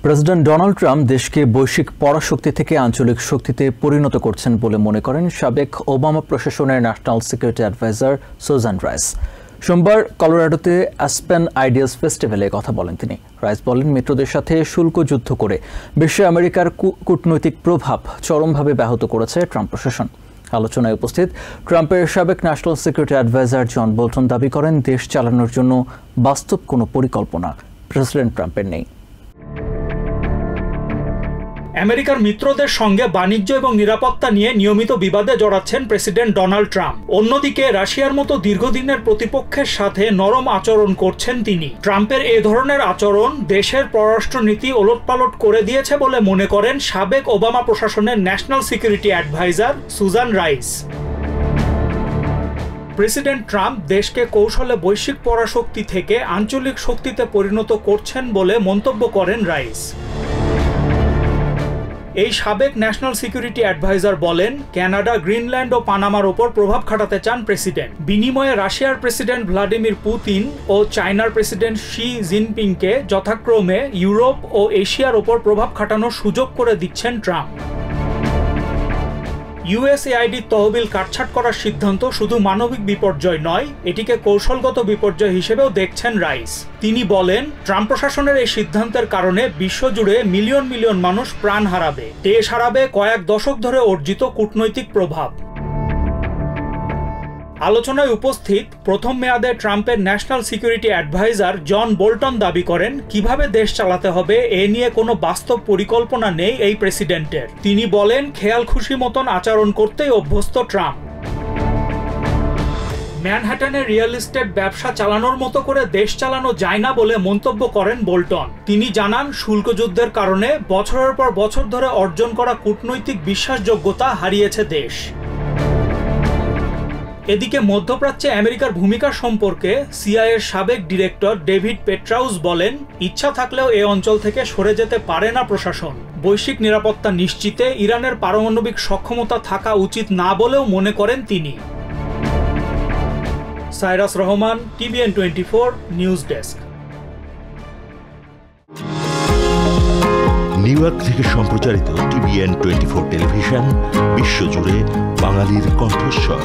President Donald Trump দেশকে বৈশ্বিক পরাশক্তি থেকে আঞ্চলিক শক্তিতে পরিণত করছেন বলে মনে করেন সাবেক ওবামা প্রশাসনের national security adviser Susan Rice. সোমবার কলোরাডোতে অ্যাসপেন আইডিয়াস ফেস্টিভ্যালে কথা বলেন তিনি। রাইস বলেন, মিত্রদের সাথে শুল্ক যুদ্ধ করে বিশ্বে আমেরিকার কূটনৈতিক প্রভাব চরমভাবে ব্যাহত করেছে ট্রাম্প প্রশাসন। আলোচনায় উপস্থিত ট্রাম্পের সাবেক national security adviser John Bolton দাবি করেন, দেশ চালানোর জন্য বাস্তব কোনো পরিকল্পনা প্রেসিডেন্ট ট্রাম্পের নেই। আমেরিকার মিত্রদের সঙ্গে বাণিজ্য এবং নিরাপত্তা নিয়ে নিয়মিত বিবাদে জড়াচ্ছেন প্রেসিডেন্ট ডোনাল্ড ট্রাম্প। অন্যদিকে রাশিয়ার মতো দীর্ঘদিনের প্রতিপক্ষের সাথে নরম আচরণ করছেন তিনি। ট্রাম্পের এ ধরনের আচরণ দেশের পররাষ্ট্রনীতি ওলটপালট করে দিয়েছে বলে মনে করেন সাবেক ওবামা প্রশাসনের national security adviser Susan Rice. President Trump দেশকে কৌশলে বৈশ্বিক পরাশক্তি থেকে আঞ্চলিক শক্তিতে পরিণত করছেন বলে মন্তব্য করেন রাইস। এই সাবেক ন্যাশনাল সিকিউরিটি অ্যাডভাইজার বলেন, কানাডা, গ্রিনল্যান্ড ও পানামার ওপর প্রভাব খাটাতে চান প্রেসিডেন্ট। বিনিময়ে রাশিয়ার প্রেসিডেন্ট ভ্লাদিমির পুতিন ও চায়নার প্রেসিডেন্ট শি জিনপিংকে যথাক্রমে ইউরোপ ও এশিয়ার ওপর প্রভাব খাটানোর সুযোগ করে দিচ্ছেন ট্রাম্প। ইউএসএআইডি তহবিল কাটছাঁট করার সিদ্ধান্ত শুধু মানবিক বিপর্যয় নয়, এটিকে কৌশলগত বিপর্যয় হিসেবেও দেখছেন রাইস। তিনি বলেন, ট্রাম্প প্রশাসনের এই সিদ্ধান্তের কারণে বিশ্বজুড়ে মিলিয়ন মিলিয়ন মানুষ প্রাণ হারাবে, দেশ হারাবে কয়েক দশক ধরে অর্জিত কূটনৈতিক প্রভাব। আলোচনায় উপস্থিত প্রথম মেয়াদে ট্রাম্পের national security adviser John Bolton দাবি করেন, কিভাবে দেশ চালাতে হবে এ নিয়ে কোনো বাস্তব পরিকল্পনা নেই এই প্রেসিডেন্টের। তিনি বলেন, খেয়াল খুশি মতন আচরণ করতেই অভ্যস্ত ট্রাম্প। ম্যানহাটনের রিয়েল এস্টেট ব্যবসা চালানোর মতো করে দেশ চালানো যায় না বলে মন্তব্য করেন বোল্টন। তিনি জানান, শুল্ক যুদ্ধের কারণে বছরের পর বছর ধরে অর্জন করা কূটনৈতিক বিশ্বাসযোগ্যতা হারিয়েছে দেশ। এদিকে মধ্যপ্রাচ্যে আমেরিকার ভূমিকা সম্পর্কে সিআইএর সাবেক ডিরেক্টর ডেভিড পেট্রাউস বলেন, ইচ্ছা থাকলেও এ অঞ্চল থেকে সরে যেতে পারে না প্রশাসন। বৈশ্বিক নিরাপত্তা নিশ্চিতে ইরানের পারমাণবিক সক্ষমতা থাকা উচিত না বলেও মনে করেন তিনি। Cyrus Rahman, TVN 24 news desk. New York থেকে সম্প্রচারিত টিভিএন 24 টেলিভিশন বিশ্বজুড়ে বাঙালির কণ্ঠস্বর।